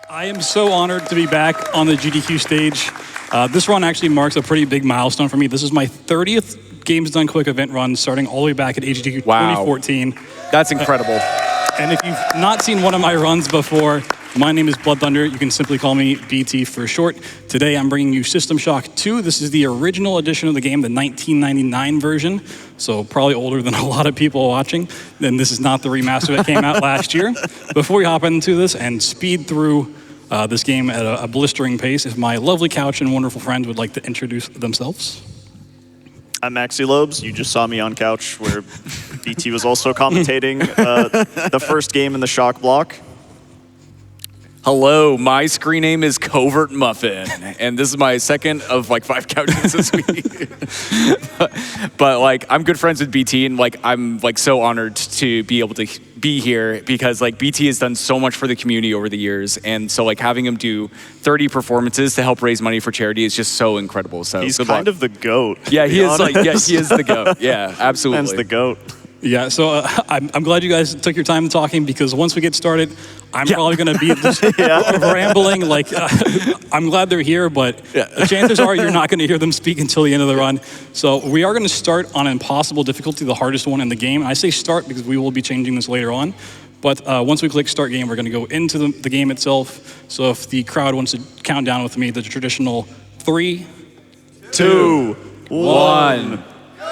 I am so honored to be back on the GDQ stage. This run actually marks a pretty big milestone for me. This is my 30th Games Done Quick event run, starting all the way back at GDQ 2014. That's incredible. And if you've not seen one of my runs before, my name is BloodThunder. You can simply call me BT for short. Today I'm bringing you System Shock 2. This is the original edition of the game, the 1999 version, so probably older than a lot of people watching. Then this is not the remaster that came out last year. Before we hop into this and speed through this game at a blistering pace, if my lovely couch and wonderful friends would like to introduce themselves. I'm Maxylobes. You just saw me on couch where BT was also commentating the first game in the Shock block. Hello, my screen name is CovertMuffin, and this is my second of like 5 couches this week. but like, I'm good friends with BT, and like, I'm like so honored to be able to be here because like BT has done so much for the community over the years, and so like having him do 30 performances to help raise money for charity is just so incredible. So he's kind of the GOAT. Yeah, he is like, yeah, he is the GOAT. Yeah, absolutely. Man's the GOAT. Yeah, so I'm glad you guys took your time talking, because once we get started, I'm probably going to be just rambling. Like, I'm glad they're here, but the chances are you're not going to hear them speak until the end of the run. So we are going to start on impossible difficulty, the hardest one in the game. And I say start because we will be changing this later on. But once we click start game, we're going to go into the game itself. So if the crowd wants to count down with me, the traditional 3, 2, 1,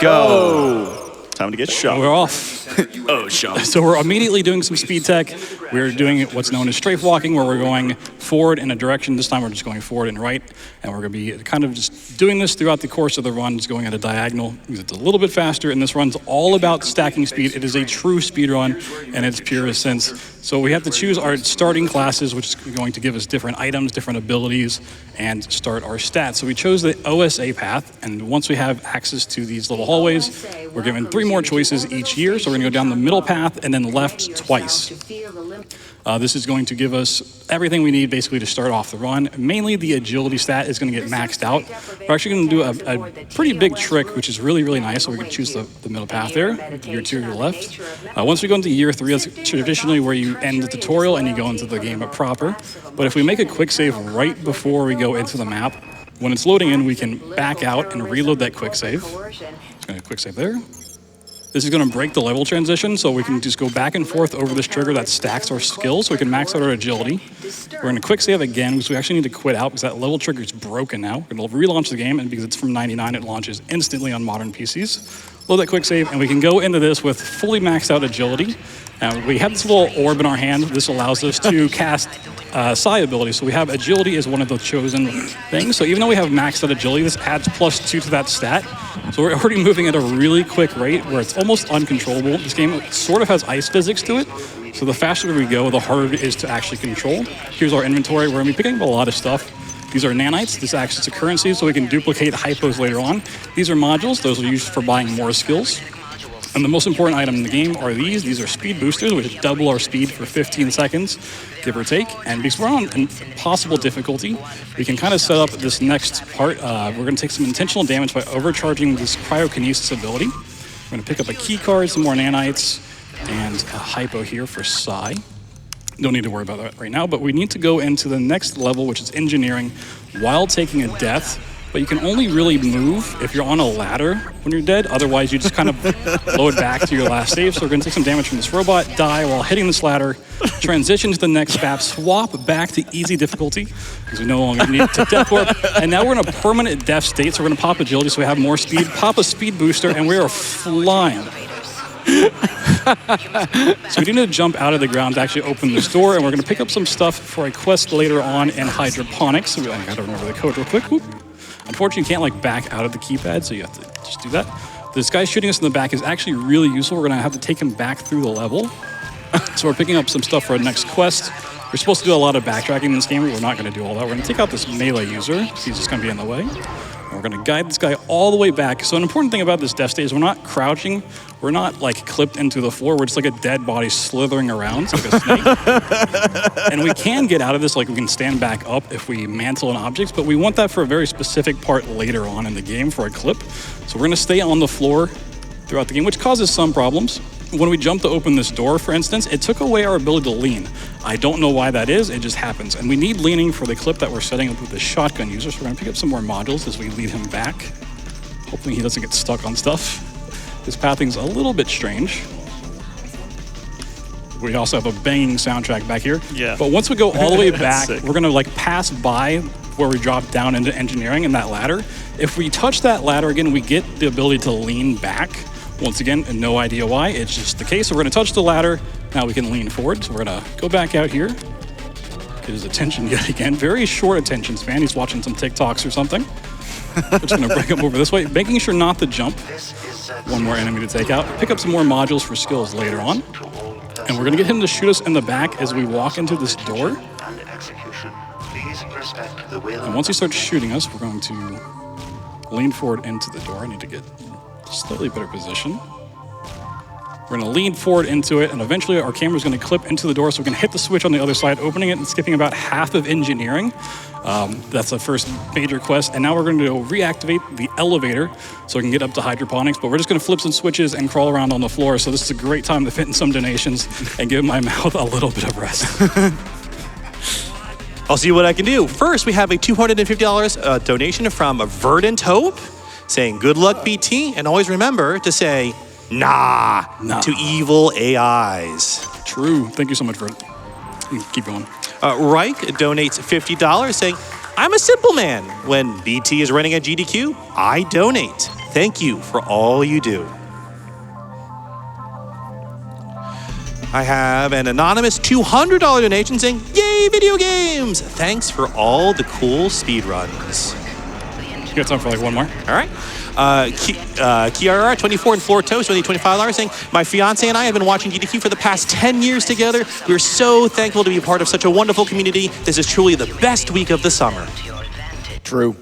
go. Time to get shot. We're off. Oh, shot. So we're immediately doing some speed tech. We're doing what's known as strafe walking, where we're going forward in a direction. This time we're just going forward and right. And we're going to be kind of just doing this throughout the course of the run, just going at a diagonal, because it's a little bit faster. And this run's all about stacking speed. It is a true speed run in its purest sense. So we have to choose our starting classes, which is going to give us different items, different abilities, and start our stats. So we chose the OSA path, and once we have access to these little hallways, we're given 3 more choices each year. So we're going to go down the middle path and then left twice. This is going to give us everything we need basically to start off the run. Mainly the agility stat is going to get maxed out. We're actually going to do a pretty big trick, which is really, really nice. So we're going to choose the middle path there, year 2 to your left. Once we go into year 3, that's traditionally where you end the tutorial and you go into the game proper. But if we make a quick save right before we go into the map, when it's loading in, we can back out and reload that quick save. Just going to quick save there. This is going to break the level transition, so we can just go back and forth over this trigger that stacks our skills, so we can max out our agility. We're going to quick save again, because we actually need to quit out, because that level trigger is broken now. We're going to relaunch the game, and because it's from 99, it launches instantly on modern PCs. Load that quick save, and we can go into this with fully maxed out agility. We have this little orb in our hand. This allows us to cast psi ability. So we have agility as one of the chosen things. So even though we have maxed out agility, this adds +2 to that stat. So we're already moving at a really quick rate where it's almost uncontrollable. This game sort of has ice physics to it. So the faster we go, the harder it is to actually control. Here's our inventory. We're going to be picking up a lot of stuff. These are nanites. This acts as a currency, so we can duplicate hypos later on. These are modules. Those are used for buying more skills. And the most important item in the game are these. These are speed boosters, which double our speed for 15 seconds, give or take. And because we're on impossible difficulty, we can kind of set up this next part. We're going to take some intentional damage by overcharging this cryokinesis ability. We're going to pick up a key card, some more nanites, and a hypo here for psi. Don't need to worry about that right now, but we need to go into the next level, which is engineering, while taking a death. But you can only really move if you're on a ladder when you're dead. Otherwise, you just kind of load back to your last save. So we're going to take some damage from this robot, die while hitting this ladder, transition to the next map, swap back to easy difficulty, because we no longer need to death warp. And now we're in a permanent death state, so we're going to pop agility so we have more speed, pop a speed booster, and we are flying. So we need to jump out of the ground to actually open this door, and we're going to pick up some stuff for a quest later on in hydroponics. So I got to remember the code real quick. Whoop. Unfortunately, you can't like back out of the keypad, so you have to just do that. This guy shooting us in the back is actually really useful. We're gonna have to take him back through the level. So we're picking up some stuff for our next quest. We're supposed to do a lot of backtracking in this game, but we're not gonna do all that. We're gonna take out this melee user. He's just gonna be in the way. And we're gonna guide this guy all the way back. So an important thing about this death state is we're not crouching. We're not like clipped into the floor. We're just like a dead body slithering around like a snake. And we can get out of this, like we can stand back up if we mantle an object, but we want that for a very specific part later on in the game for a clip. So we're gonna stay on the floor throughout the game, which causes some problems. when we jumped to open this door, for instance, it took away our ability to lean. I don't know why that is, it just happens. And we need leaning for the clip that we're setting up with the shotgun user, so we're gonna pick up some more modules as we lead him back. Hopefully he doesn't get stuck on stuff. This pathing's a little bit strange. We also have a banging soundtrack back here. Yeah. But once we go all the way back, Sick. we're gonna like pass by where we drop down into engineering and that ladder. If we touch that ladder again, we get the ability to lean back. Once again, no idea why, it's just the case. So we're gonna touch the ladder, now we can lean forward. So we're gonna go back out here. Get his attention yet again. Very short attention span, he's watching some TikToks or something. We're just gonna bring him over this way, making sure not to jump. One more enemy to take out. Pick up some more modules for skills later on. And we're gonna get him to shoot us in the back as we walk into this door. And once he starts shooting us, we're going to lean forward into the door. I need to get a slightly better position. We're gonna lean forward into it, and eventually our camera's gonna clip into the door, so we can hit the switch on the other side, opening it and skipping about half of engineering. That's the first major quest, and now we're gonna go reactivate the elevator so we can get up to hydroponics, but we're just gonna flip some switches and crawl around on the floor, so this is a great time to fit in some donations and give my mouth a little bit of rest. I'll see what I can do. First, we have a $250 donation from Verdant Hope saying, good luck, BT, and always remember to say, nah, to evil AIs. True. Thank you so much for it. Keep going. Reich donates $50 saying, I'm a simple man. When BT is running a GDQ, I donate. Thank you for all you do. I have an anonymous $200 donation saying, yay, video games! Thanks for all the cool speedruns. You got time for like one more? All right. Kiara, 24 and Floor Toast, with $25 saying, my fiance and I have been watching GDQ for the past 10 years together. We're so thankful to be a part of such a wonderful community. This is truly the best week of the summer. True.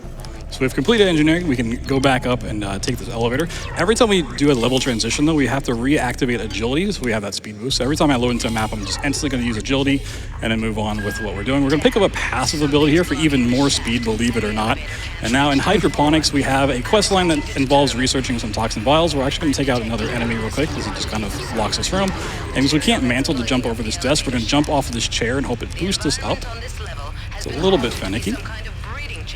So we've completed engineering. We can go back up and take this elevator. Every time we do a level transition, though, we have to reactivate agility, so we have that speed boost. So every time I load into a map, I'm just instantly going to use agility and then move on with what we're doing. We're going to pick up a passive ability here for even more speed, believe it or not. And now in hydroponics, we have a quest line that involves researching some toxin vials. We're actually going to take out another enemy real quick because he just kind of blocks us from him. And because we can't mantle to jump over this desk, we're going to jump off of this chair and hope it boosts us up. It's a little bit finicky.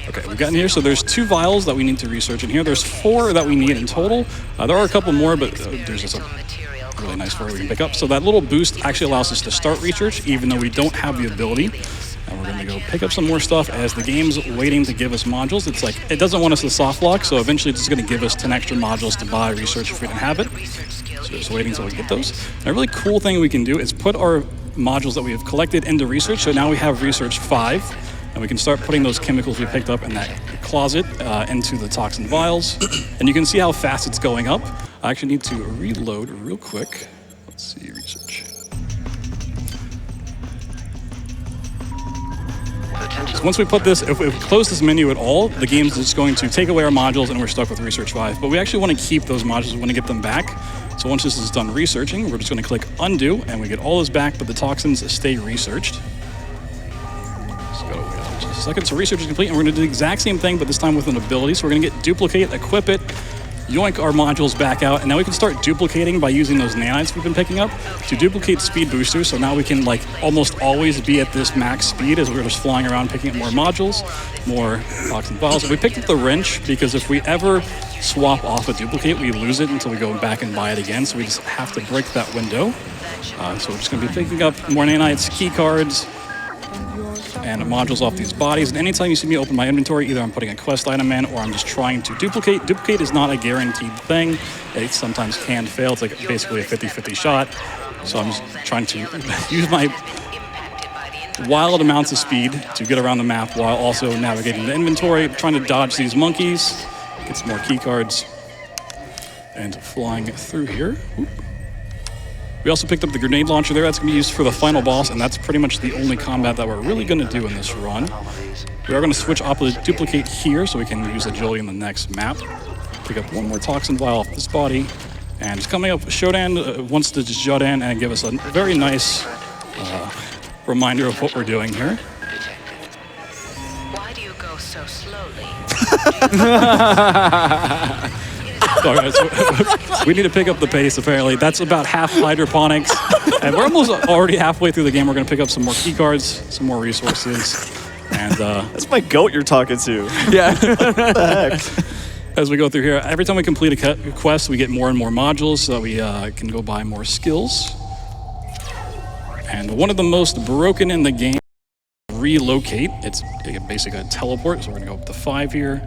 Okay, we've gotten here, so there's 2 vials that we need to research in here. There's 4 that we need in total. There are a couple more, but there's just a really nice 4 we can pick up. So that little boost actually allows us to start research, even though we don't have the ability. And we're gonna go pick up some more stuff as the game's waiting to give us modules. It's like, it doesn't want us to soft lock, so eventually it's just gonna give us 10 extra modules to buy research if we didn't have it. So just waiting until we get those. And a really cool thing we can do is put our modules that we have collected into research. So now we have research 5. And we can start putting those chemicals we picked up in that closet into the toxin vials. And you can see how fast it's going up. I actually need to reload real quick. Let's see, research. So once we put this, if we close this menu at all, the game's just going to take away our modules and we're stuck with research 5. But we actually want to keep those modules, we want to get them back. So once this is done researching, we're just going to click undo and we get all this back, but the toxins stay researched. Just a second, so research is complete, and we're going to do the exact same thing, but this time with an ability. So we're going to get duplicate, equip it, yoink our modules back out, and now we can start duplicating by using those nanites we've been picking up to duplicate speed boosters. So now we can like almost always be at this max speed as we're just flying around picking up more modules, more toxin vials. We picked up the wrench because if we ever swap off a duplicate, we lose it until we go back and buy it again. So we just have to break that window. So we're just going to be picking up more nanites, key cards, and modules off these bodies. And anytime you see me open my inventory, either I'm putting a quest item in or I'm just trying to duplicate. Duplicate is not a guaranteed thing. It sometimes can fail. It's like basically a 50-50 shot. So I'm just trying to use my wild amounts of speed to get around the map while also navigating the inventory, trying to dodge these monkeys, get some more key cards, and flying through here. Oop. We also picked up the grenade launcher there. That's going to be used for the final boss, and that's pretty much the only combat that we're really going to do in this run. We are going to switch off the duplicate here so we can use agility in the next map. Pick up one more toxin vial off this body, and it's coming up. Shodan wants to just jut in and give us a very nice reminder of what we're doing here. Why do you go so slowly? All right, so we need to pick up the pace, apparently. That's about half hydroponics. And we're almost already halfway through the game. We're going to pick up some more key cards, some more resources. And That's my goat you're talking to. Yeah. What the heck? as we go through here, every time we complete a quest, we get more and more modules so that we can go buy more skills. And one of the most broken in the game, relocate. It's basically a teleport, so we're going to go up to 5 here,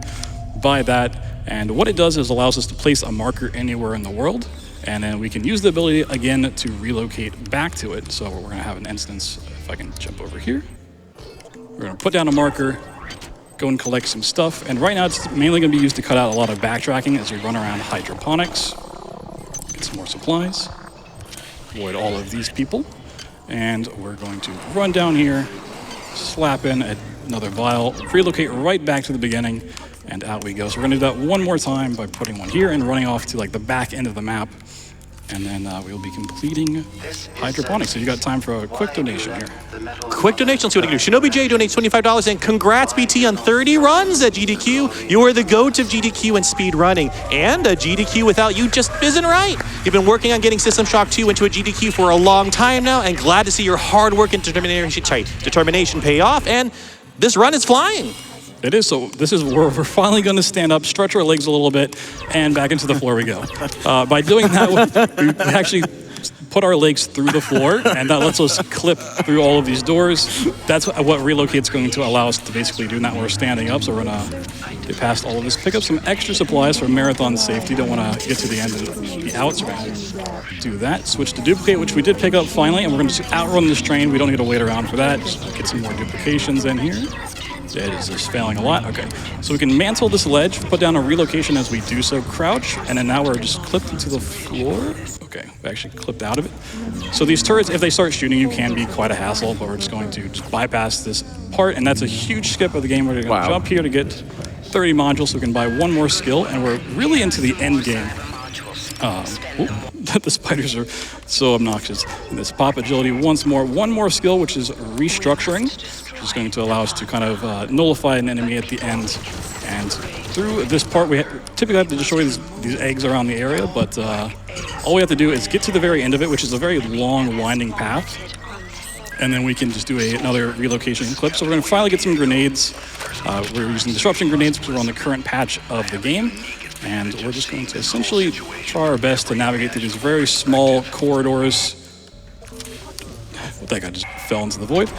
buy that. And what it does is allows us to place a marker anywhere in the world, and then we can use the ability again to relocate back to it. So we're going to have an instance, if I can jump over here. We're going to put down a marker, go and collect some stuff, and right now it's mainly going to be used to cut out a lot of backtracking as we run around hydroponics, get some more supplies, avoid all of these people, and we're going to run down here, slap in another vial, relocate right back to the beginning, and out we go. So we're gonna do that one more time by putting one here and running off to like the back end of the map, and then we'll be completing hydroponics. So you got time for a quick donation here. Quick donation, let's see what we can do. Shinobi J donates $25, and congrats BT on 30 runs at GDQ. You are the GOAT of GDQ and speed running, and a GDQ without you just isn't right. You've been working on getting System Shock 2 into a GDQ for a long time now, and glad to see your hard work and determination pay off, and this run is flying. It is, so this is where we're finally going to stand up, stretch our legs a little bit, and back into the floor we go. By doing that, we actually put our legs through the floor, and that lets us clip through all of these doors. That's what Relocate's going to allow us to basically do now. We're standing up, so we're going to get past all of this, pick up some extra supplies for marathon safety. Don't want to get to the end and be out, so we're going to do that. Switch to duplicate, which we did pick up finally, and we're going to outrun this train. We don't need to wait around for that. Just get some more duplications in here. It is just failing a lot. Okay, so we can mantle this ledge, put down a relocation as we do so, crouch, and then now we're just clipped into the floor. Okay, we actually clipped out of it. So these turrets, if they start shooting you, can be quite a hassle, but we're just going to just bypass this part, and that's a huge skip of the game. We're going to jump here to get 30 modules so we can buy one more skill, and we're really into the end game. The spiders are so obnoxious. And this pop agility once more. One more skill, which is restructuring, which is going to allow us to kind of nullify an enemy at the end. And through this part, we typically have to destroy these eggs around the area, but all we have to do is get to the very end of it, which is a very long, winding path. And then we can just do another relocation clip. So we're going to finally get some grenades. We're using disruption grenades because we're on the current patch of the game. And we're just going to essentially try our best to navigate through these very small corridors. That guy just fell into the void.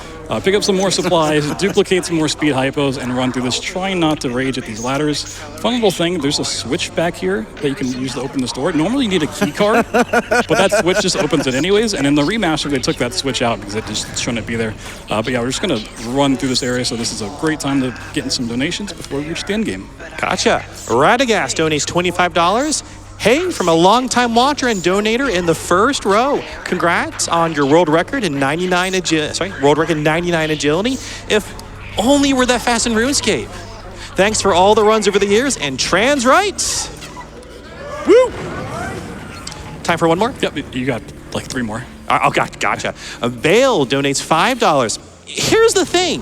Pick up some more supplies, duplicate some more speed hypos, and run through this, trying not to rage at these ladders. Fun little thing, there's a switch back here that you can use to open this door. Normally you need a key card, but that switch just opens it anyways. And in the remaster, they took that switch out because it just shouldn't be there. But yeah, we're just gonna run through this area, so this is a great time to get in some donations before we reach the end game. Gotcha. Radagast donates $25. Hey, from a longtime watcher and donator in the first row. Congrats on your world record in 99 agility. If only you were that fast in RuneScape. Thanks for all the runs over the years and trans rights. Woo! Time for one more? Yep, you got like 3 more. Gotcha. Baidol donates $5. Here's the thing.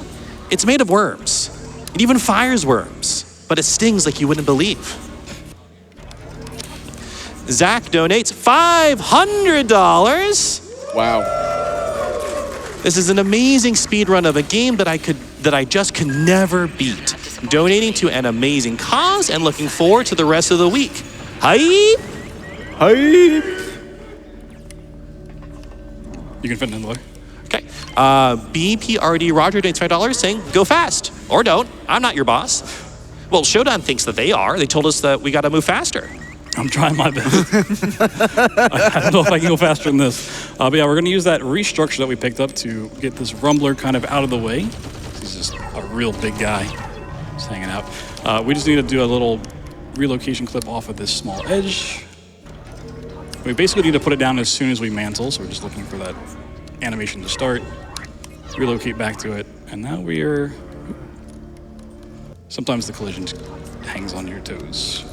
It's made of worms. It even fires worms, but it stings like you wouldn't believe. Zach donates $500. Wow. This is an amazing speed run of a game that I just could never beat. Donating to an amazing cause and looking forward to the rest of the week. Hi. You can fit it in the way. Okay. BPRD Roger donates $5 saying, go fast. Or don't. I'm not your boss. Well, Showdown thinks that they are. They told us that we got to move faster. I'm trying my best. I don't know if I can go faster than this. But yeah, we're going to use that restructure that we picked up to get this rumbler kind of out of the way. He's just a real big guy. Just hanging out. We just need to do a little relocation clip off of this small edge. We basically need to put it down as soon as we mantle, so we're just looking for that animation to start. Relocate back to it, and now we are... Sometimes the collision hangs on your toes.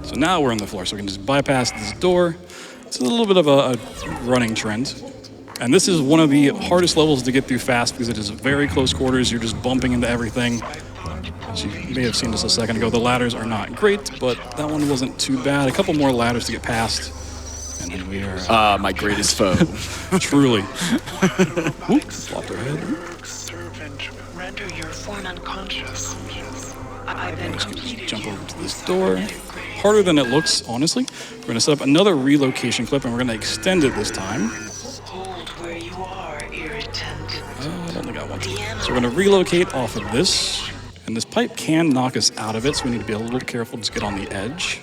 So now we're on the floor, so we can just bypass this door. It's a little bit of a running trend. And this is one of the hardest levels to get through fast because it is very close quarters. You're just bumping into everything. As you may have seen just a second ago, the ladders are not great, but that one wasn't too bad. A couple more ladders to get past, and then we are... My greatest foe. Truly. Oop, flopped our head. Servant, render your form unconscious. I've been completed. Jump over to this door. Harder than it looks, honestly. We're going to set up another relocation clip, and we're going to extend it this time. Hold where you are, irritant. I don't think I want to. So we're going to relocate off of this, and this pipe can knock us out of it, so we need to be a little careful, just get on the edge.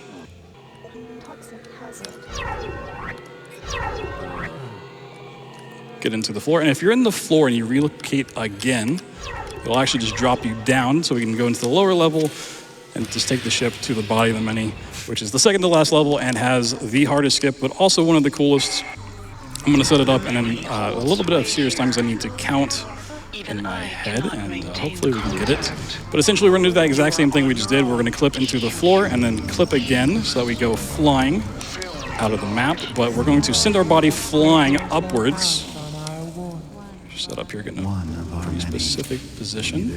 Get into the floor, and if you're in the floor and you relocate again, it'll actually just drop you down, so we can go into the lower level and just take the ship to the body of the many, which is the second to last level and has the hardest skip, but also one of the coolest. I'm going to set it up, and then a little bit of serious times I need to count in my head, and hopefully we can get it. But essentially, we're going to do that exact same thing we just did. We're going to clip into the floor and then clip again so that we go flying out of the map, but we're going to send our body flying upwards. Set up here, getting a pretty specific position.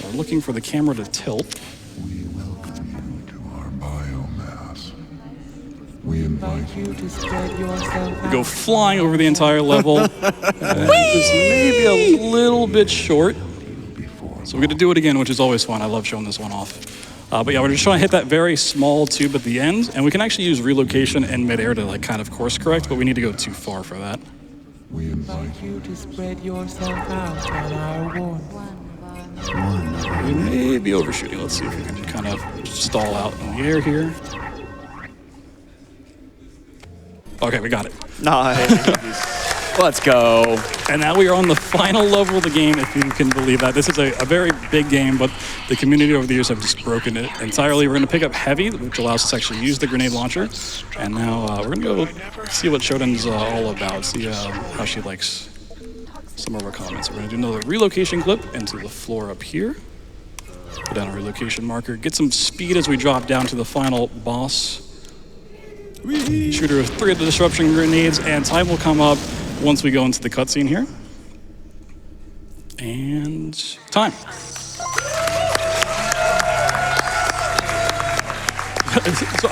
We're looking for the camera to tilt. We welcome you to our biomass. We invite you to spread yourself. We go flying over the entire level. Just maybe a little bit short. So we're going to do it again, which is always fun. I love showing this one off. But yeah, we're just trying to hit that very small tube at the end, and we can actually use relocation in midair to like kind of course correct, but we need to go too far for that. We invite you to spread yourself out on our warmth. We may be overshooting. Let's see if we can kind of stall out in the air here. Okay, we got it. Nice. Let's go. And now we are on the final level of the game, if you can believe that. This is a very big game, but the community over the years have just broken it entirely. We're going to pick up Heavy, which allows us to actually use the grenade launcher. And now we're going to go see what Shodan's all about, see how she likes some of our comments. We're going to do another relocation clip into the floor up here. Put down a relocation marker, get some speed as we drop down to the final boss. Shoot her with 3 of the disruption grenades, and time will come up once we go into the cutscene here. And time. So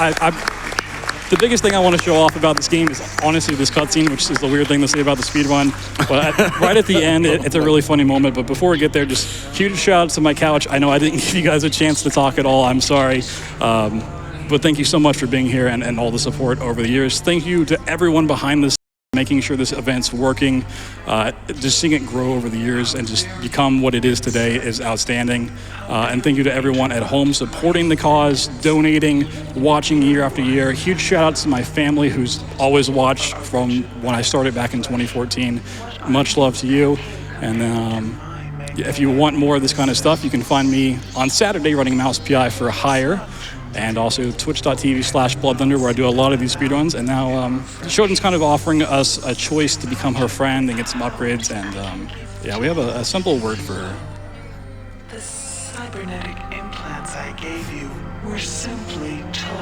the biggest thing I want to show off about this game is honestly this cutscene, which is the weird thing to say about the speedrun. But right at the end, it's a really funny moment. But before we get there, just huge shout out to my couch. I know I didn't give you guys a chance to talk at all. I'm sorry. But thank you so much for being here and all the support over the years. Thank you to everyone behind this, making sure this event's working. Just seeing it grow over the years and just become what it is today is outstanding. And thank you to everyone at home supporting the cause, donating, watching year after year. Huge shout out to my family who's always watched from when I started back in 2014. Much love to you. And if you want more of this kind of stuff, you can find me on Saturday running Mouse PI for hire. And also twitch.tv/BloodThunder, where I do a lot of these speedruns. And now Shodan's kind of offering us a choice to become her friend and get some upgrades. And yeah, we have a simple word for her. The cybernetic implants I gave you were simply told.